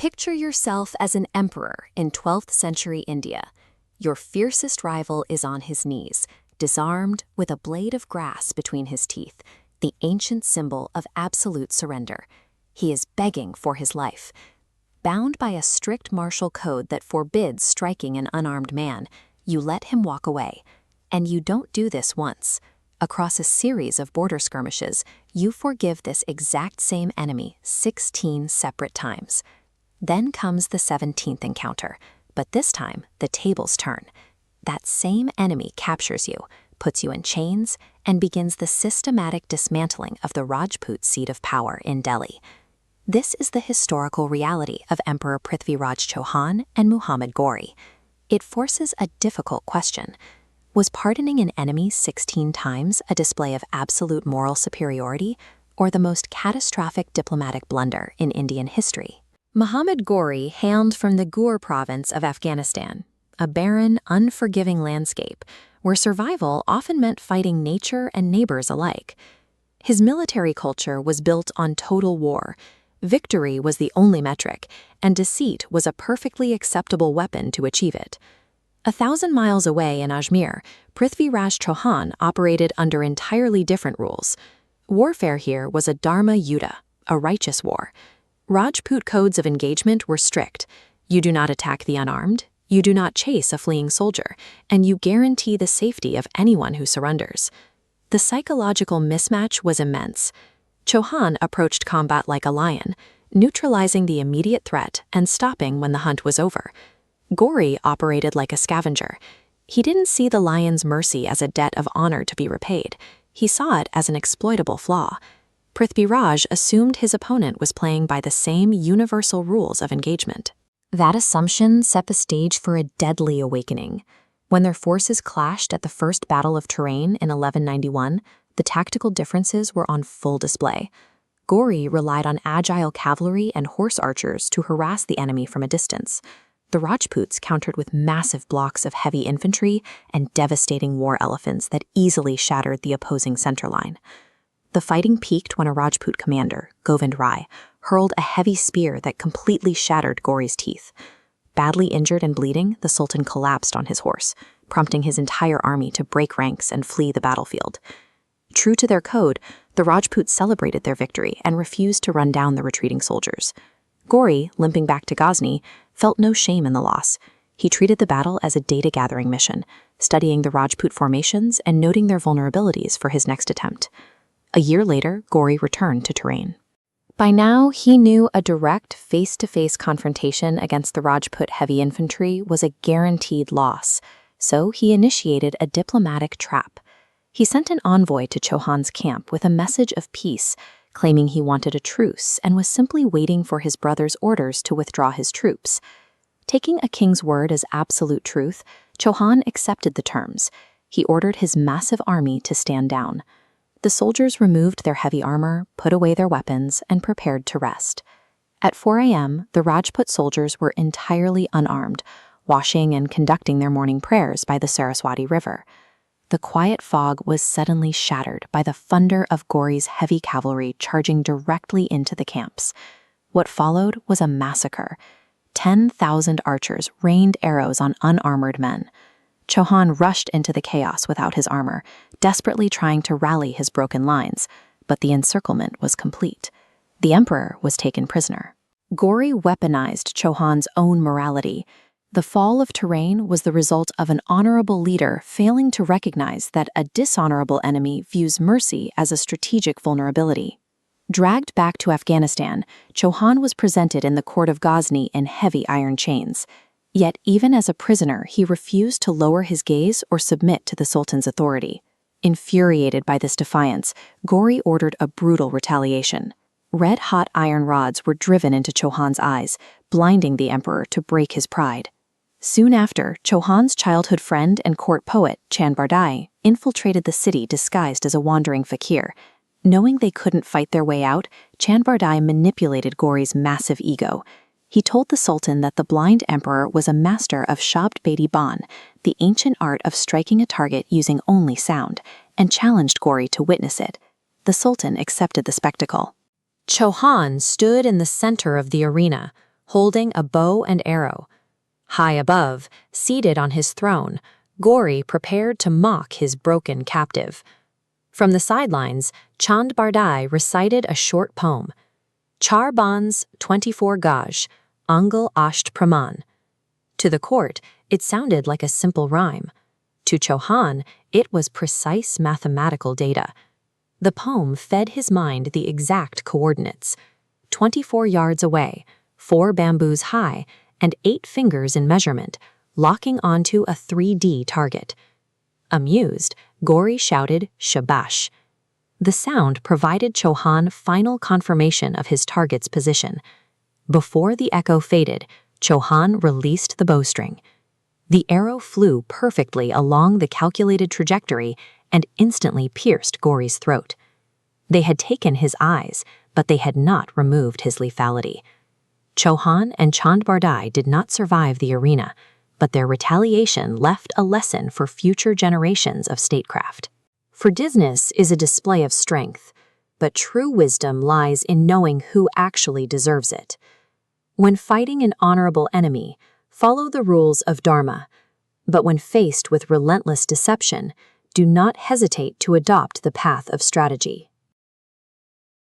Picture yourself as an emperor in 12th century India. Your fiercest rival is on his knees, disarmed with a blade of grass between his teeth, the ancient symbol of absolute surrender. He is begging for his life. Bound by a strict martial code that forbids striking an unarmed man, you let him walk away. And you don't do this once. Across a series of border skirmishes, you forgive this exact same enemy 16 separate times. Then comes the 17th encounter, but this time the tables turn. That same enemy captures you, puts you in chains, and begins the systematic dismantling of the Rajput seat of power in Delhi. This is the historical reality of Emperor Prithviraj Chauhan and Muhammad Ghori. It forces a difficult question. Was pardoning an enemy 16 times a display of absolute moral superiority, or the most catastrophic diplomatic blunder in Indian history? Muhammad Ghori hailed from the Ghor province of Afghanistan, a barren, unforgiving landscape where survival often meant fighting nature and neighbors alike. His military culture was built on total war. Victory was the only metric, and deceit was a perfectly acceptable weapon to achieve it. 1,000 miles away in Ajmer, Prithviraj Chauhan operated under entirely different rules. Warfare here was a dharma yuddha, a righteous war. Rajput codes of engagement were strict. You do not attack the unarmed, you do not chase a fleeing soldier, and you guarantee the safety of anyone who surrenders. The psychological mismatch was immense. Chauhan approached combat like a lion, neutralizing the immediate threat and stopping when the hunt was over. Ghori operated like a scavenger. He didn't see the lion's mercy as a debt of honor to be repaid. He saw it as an exploitable flaw. Prithviraj assumed his opponent was playing by the same universal rules of engagement. That assumption set the stage for a deadly awakening. When their forces clashed at the First Battle of Tarain in 1191, the tactical differences were on full display. Ghori relied on agile cavalry and horse archers to harass the enemy from a distance. The Rajputs countered with massive blocks of heavy infantry and devastating war elephants that easily shattered the opposing center line. The fighting peaked when a Rajput commander, Govind Rai, hurled a heavy spear that completely shattered Ghori's teeth. Badly injured and bleeding, the Sultan collapsed on his horse, prompting his entire army to break ranks and flee the battlefield. True to their code, the Rajputs celebrated their victory and refused to run down the retreating soldiers. Ghori, limping back to Ghazni, felt no shame in the loss. He treated the battle as a data-gathering mission, studying the Rajput formations and noting their vulnerabilities for his next attempt. A year later, Ghori returned to Tarain. By now, he knew a direct face-to-face confrontation against the Rajput heavy infantry was a guaranteed loss, so he initiated a diplomatic trap. He sent an envoy to Chauhan's camp with a message of peace, claiming he wanted a truce and was simply waiting for his brother's orders to withdraw his troops. Taking a king's word as absolute truth, Chauhan accepted the terms. He ordered his massive army to stand down. The soldiers removed their heavy armor, put away their weapons, and prepared to rest. At 4 a.m., the Rajput soldiers were entirely unarmed, washing and conducting their morning prayers by the Saraswati River. The quiet fog was suddenly shattered by the thunder of Ghori's heavy cavalry charging directly into the camps. What followed was a massacre. 10,000 archers rained arrows on unarmored men. Chauhan rushed into the chaos without his armor, desperately trying to rally his broken lines, but the encirclement was complete. The emperor was taken prisoner. Ghori weaponized Chauhan's own morality. The fall of Tarain was the result of an honorable leader failing to recognize that a dishonorable enemy views mercy as a strategic vulnerability. Dragged back to Afghanistan, Chauhan was presented in the court of Ghazni in heavy iron chains. Yet even as a prisoner, he refused to lower his gaze or submit to the Sultan's authority. Infuriated by this defiance, Ghori ordered a brutal retaliation. Red-hot iron rods were driven into Chauhan's eyes, blinding the emperor to break his pride. Soon after, Chauhan's childhood friend and court poet, Chand Bardai, infiltrated the city disguised as a wandering fakir. Knowing they couldn't fight their way out, Chand Bardai manipulated Ghori's massive ego. He told the Sultan that the blind emperor was a master of Shabd Bedi Ban, the ancient art of striking a target using only sound, and challenged Ghori to witness it. The Sultan accepted the spectacle. Chauhan stood in the center of the arena, holding a bow and arrow. High above, seated on his throne, Ghori prepared to mock his broken captive. From the sidelines, Chand Bardai recited a short poem. Char Ban's 24 Gaj, Angal Asht Praman. To the court, it sounded like a simple rhyme. To Chauhan, it was precise mathematical data. The poem fed his mind the exact coordinates. 24 yards away, 4 bamboos high, and 8 fingers in measurement, locking onto a 3D target. Amused, Ghori shouted, "Shabash." The sound provided Chauhan final confirmation of his target's position. Before the echo faded, Chauhan released the bowstring. The arrow flew perfectly along the calculated trajectory and instantly pierced Ghori's throat. They had taken his eyes, but they had not removed his lethality. Chauhan and Chand Bardai did not survive the arena, but their retaliation left a lesson for future generations of statecraft. Forgiveness is a display of strength, but true wisdom lies in knowing who actually deserves it. When fighting an honorable enemy, follow the rules of Dharma, but when faced with relentless deception, do not hesitate to adopt the path of strategy.